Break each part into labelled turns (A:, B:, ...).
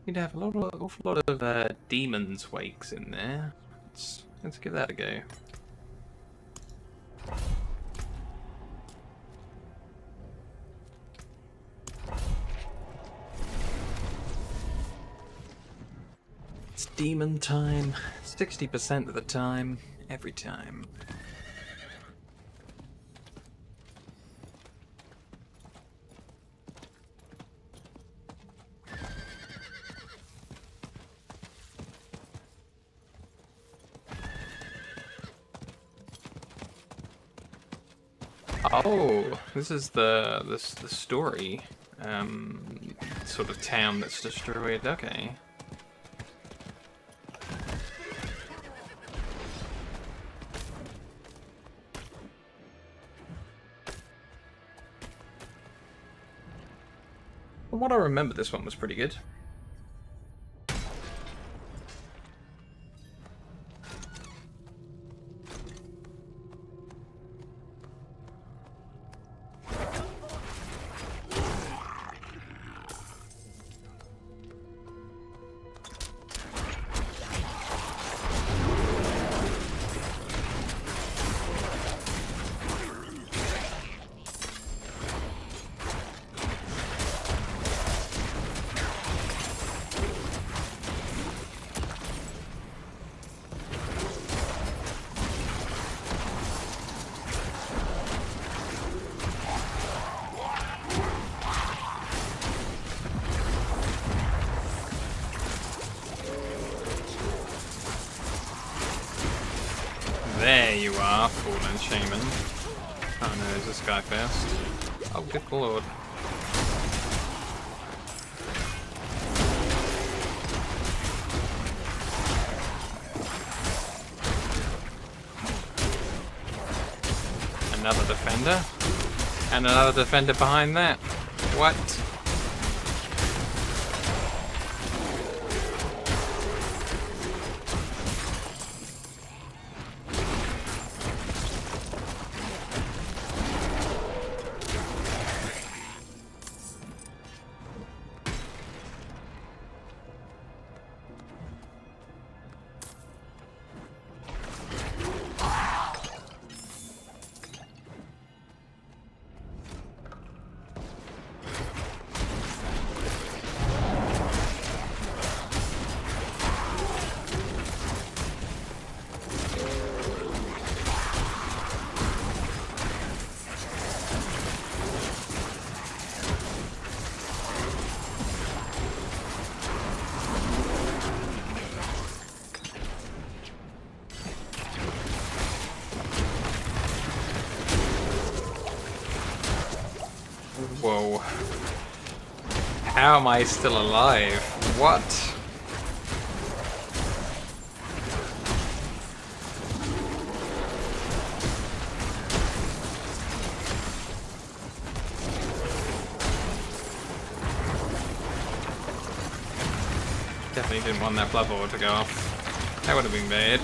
A: You'd have awful lot of demons wakes in there. Let's give that a go. It's demon time, 60% of the time, every time. Oh, this is the story sort of town that's destroyed. Okay. From what I remember, this one was pretty good. There you are, fallen shaman. Oh no, is this guy first? Oh, good lord. Another defender. And another defender behind that. What? Whoa. How am I still alive? What? Definitely didn't want that blood ball to go off. That would have been bad.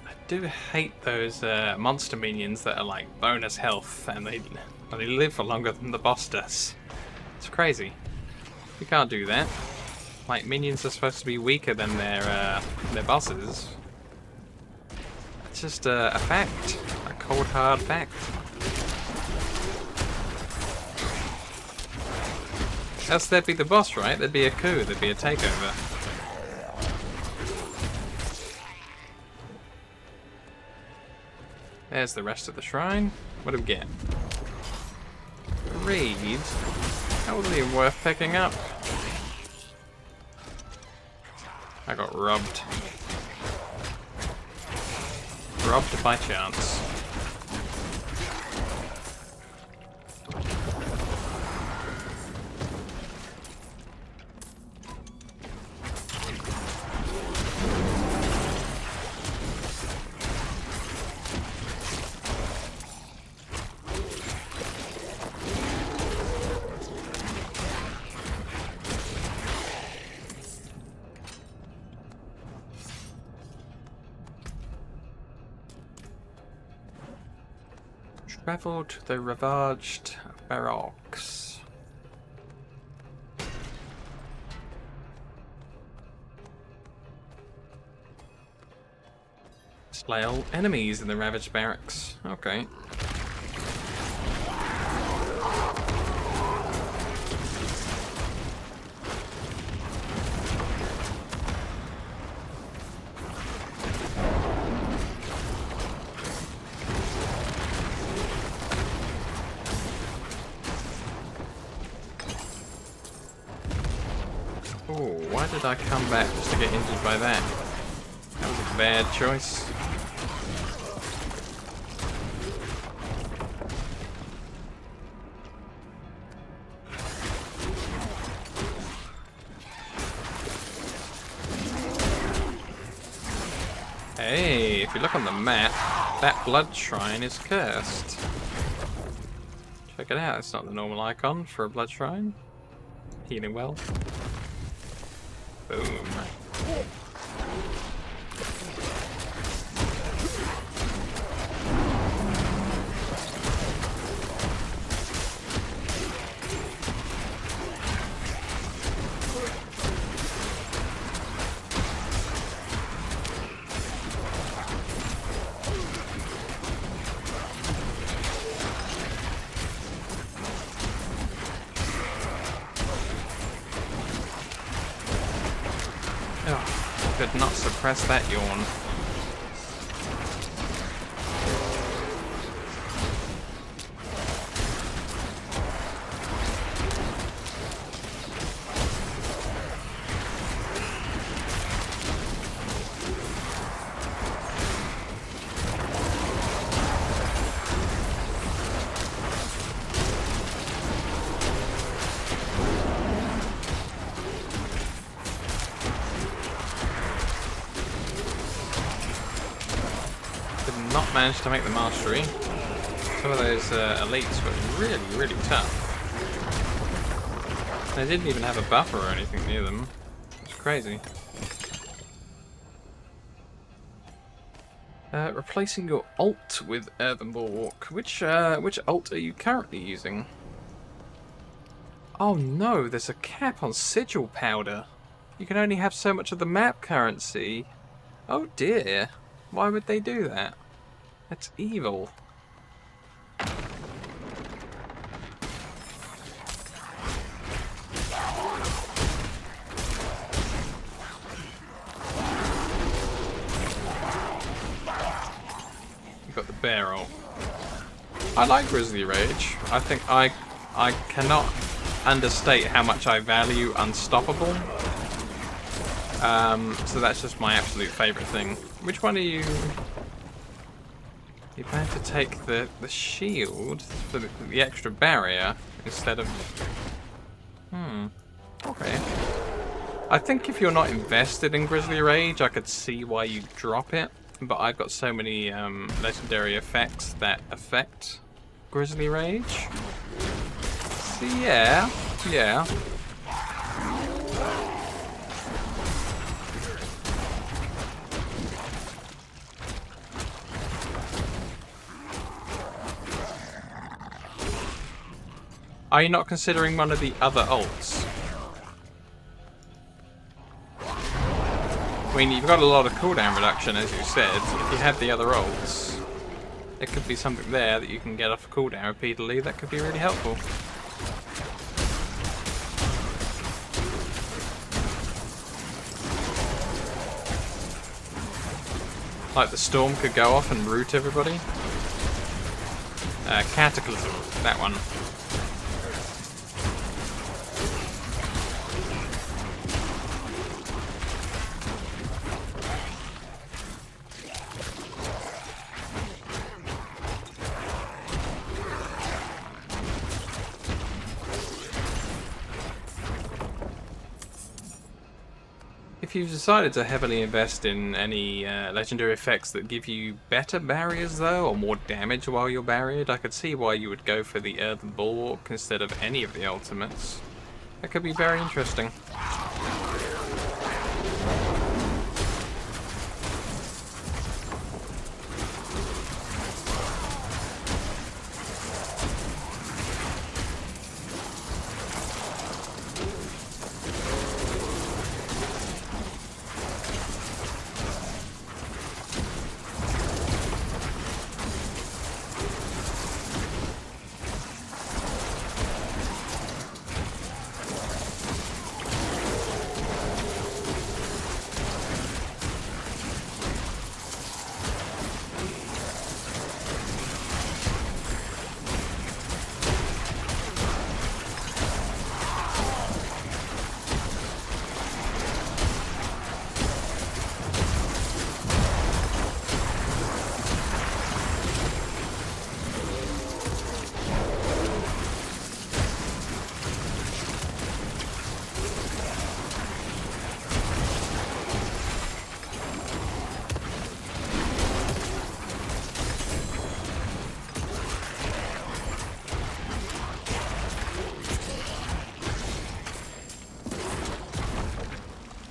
A: I do hate those monster minions that are like bonus health and they live for longer than the boss does. It's crazy. You can't do that. Like, minions are supposed to be weaker than their bosses. It's just a fact. A cold, hard fact. Else there'd be the boss, right? There'd be a coup, there'd be a takeover. There's the rest of the shrine. What do we get? Reed? That wasn't even worth picking up. I got robbed. Robbed by chance. Travel to the ravaged barracks. Slay all enemies in the ravaged barracks. Okay. Why did I come back just to get injured by that? That was a bad choice. Hey, if you look on the map, that blood shrine is cursed. Check it out, it's not the normal icon for a blood shrine. Healing well. Boom. Could not suppress that yawn. Not managed to make the mastery. Some of those elites were really, really tough. They didn't even have a buffer or anything near them. It's crazy. Replacing your ult with Earthen Bulwark. Which ult are you currently using? Oh no, there's a cap on sigil powder. You can only have so much of the map currency. Oh dear. Why would they do that? That's evil. You got the barrel. I like Grizzly Rage. I think I cannot understate how much I value Unstoppable. So that's just my absolute favourite thing. Which one are you? You plan to take the shield for the extra barrier instead of... Okay. I think if you're not invested in Grizzly Rage, I could see why you drop it. But I've got so many legendary effects that affect Grizzly Rage. So yeah. Are you not considering one of the other ults? mean, you've got a lot of cooldown reduction, as you said. If you have the other ults, there could be something there that you can get off a cooldown repeatedly that could be really helpful. Like the storm could go off and root everybody. Cataclysm, that one. If you've decided to heavily invest in any legendary effects that give you better barriers though, or more damage while you're barriered, I could see why you would go for the Earthen Bulwark instead of any of the ultimates. That could be very interesting.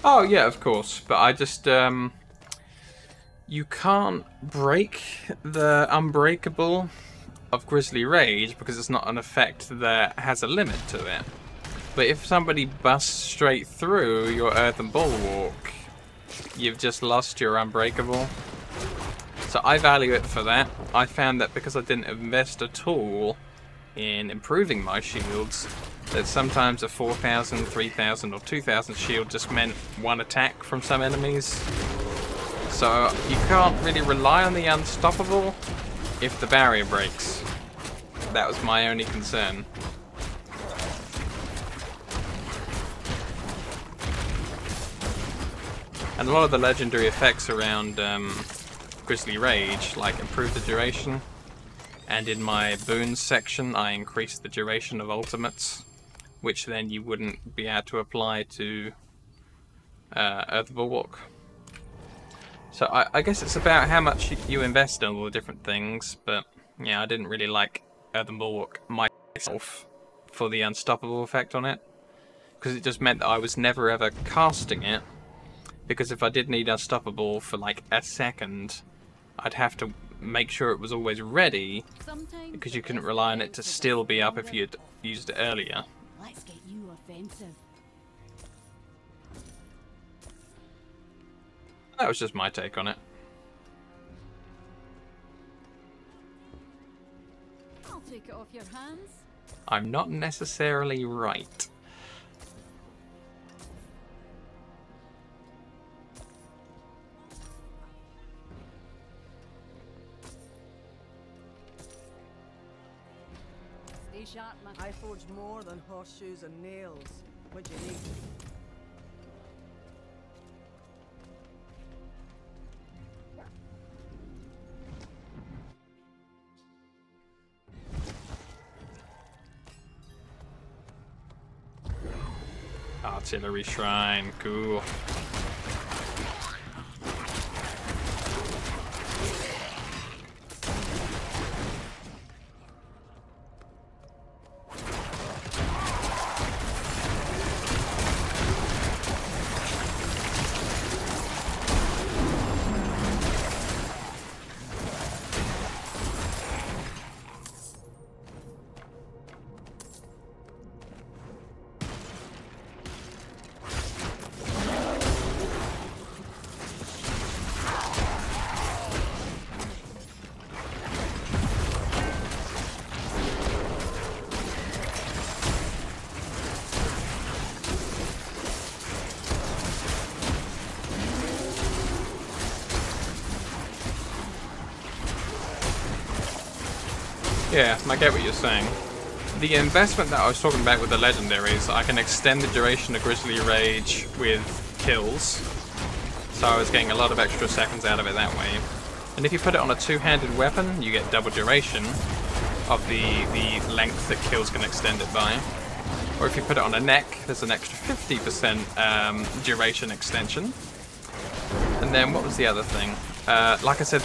A: Oh yeah, of course, but I just you can't break the Unbreakable of Grizzly Rage because it's not an effect that has a limit to it. But if somebody busts straight through your Earthen Bulwark, you've just lost your Unbreakable. So I value it for that. I found that because I didn't invest at all in improving my shields, that sometimes a 4,000, 3,000 or 2,000 shield just meant one attack from some enemies. So you can't really rely on the Unstoppable if the barrier breaks. That was my only concern. And a lot of the legendary effects around Grizzly Rage, like improve the duration, and in my boons section I increased the duration of ultimates, which then you wouldn't be able to apply to Earthen Bulwark. So I guess it's about how much you invest in all the different things, but yeah, I didn't really like Earthen Bulwark myself for the Unstoppable effect on it, because it just meant that I was never ever casting it, because if I did need Unstoppable for like a second, I'd have to make sure it was always ready, because you couldn't rely on it to still be up if you'd used it earlier.
B: Let's get you offensive.
A: That was just my take on it.
B: I'll take it off your hands.
A: I'm not necessarily right.
B: Stay sharp, man.
C: I forged more than horseshoes and nails. What'd you need?
A: Artillery Shrine, cool. Yeah, I get what you're saying. The investment that I was talking about with the legendaries, I can extend the duration of Grizzly Rage with kills. So I was getting a lot of extra seconds out of it that way. And if you put it on a two-handed weapon, you get double duration of the length that kills can extend it by. Or if you put it on a neck, there's an extra 50% duration extension. And then what was the other thing? Like I said,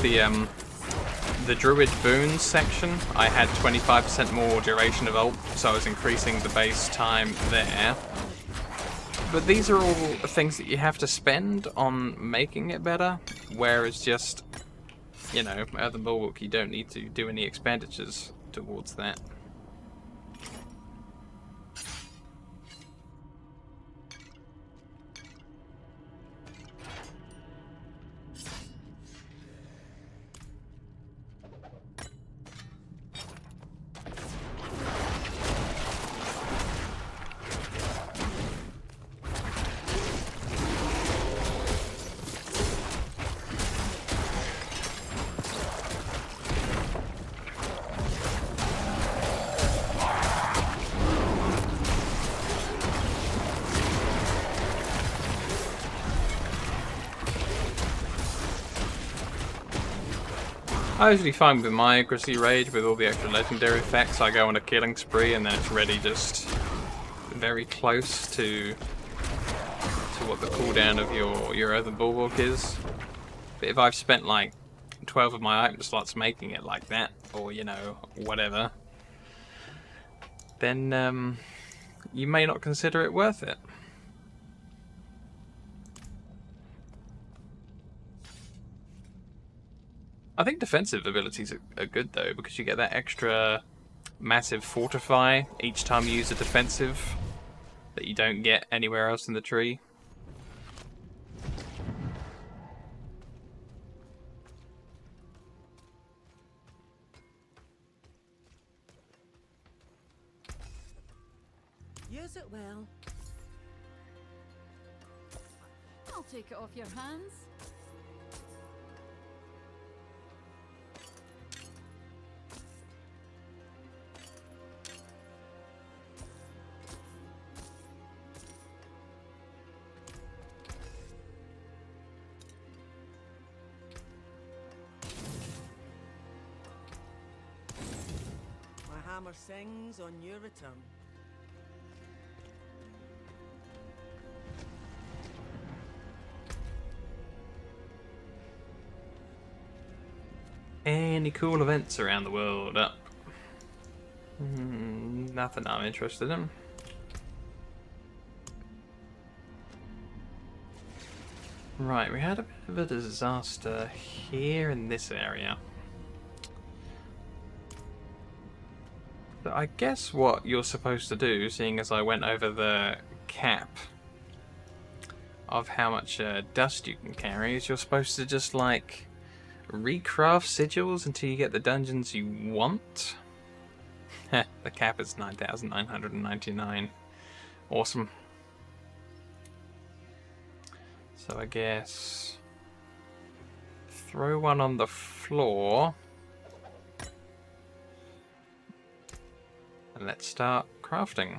A: the Druid boons section, I had 25% more duration of ult, so I was increasing the base time there. But these are all things that you have to spend on making it better, whereas just, you know, Earthen Bulwark, you don't need to do any expenditures towards that. I usually find with my Grizzly Rage, with all the extra legendary effects, I go on a killing spree and then it's ready just very close to what the cooldown of your Earthen Bulwark is. But if I've spent like 12 of my item slots making it like that, or you know, whatever, then you may not consider it worth it. I think defensive abilities are good though, because you get that extra massive fortify each time you use a defensive that you don't get anywhere else in the tree.
C: Use it well.
B: I'll take it off your hands.
C: My hammer sings on your return.
A: Any cool events around the world up? Nothing I'm interested in. Right, we had a bit of a disaster here in this area. But I guess what you're supposed to do, seeing as I went over the cap of how much dust you can carry, is you're supposed to just like recraft sigils until you get the dungeons you want. The cap is 9,999. Awesome. So I guess throw one on the floor and let's start crafting.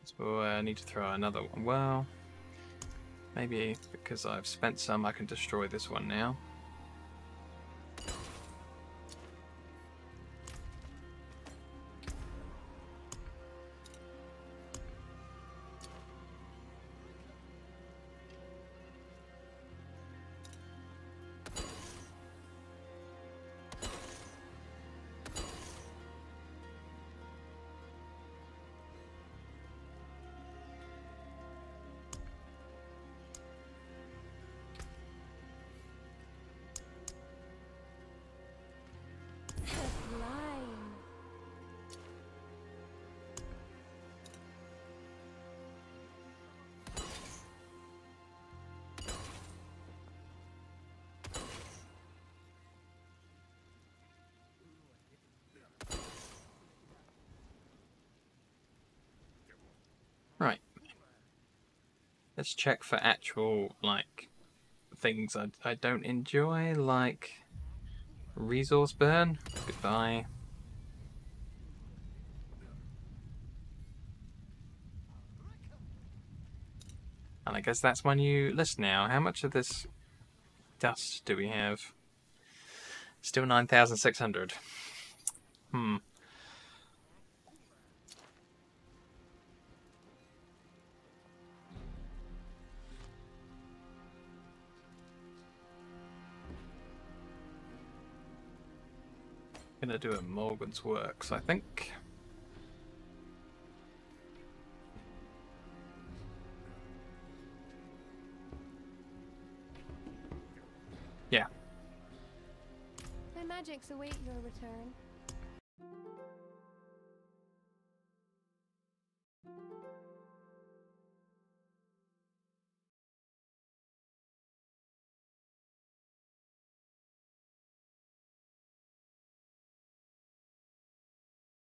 A: So I need to throw another one. Well, maybe because I've spent some, I can destroy this one now. Right. Let's check for actual, like, things I don't enjoy, like resource burn. Goodbye. And I guess that's my new list now. How much of this dust do we have? Still 9,600. Gonna do a Morgan's Works, I think. Yeah.
D: My magics await your return.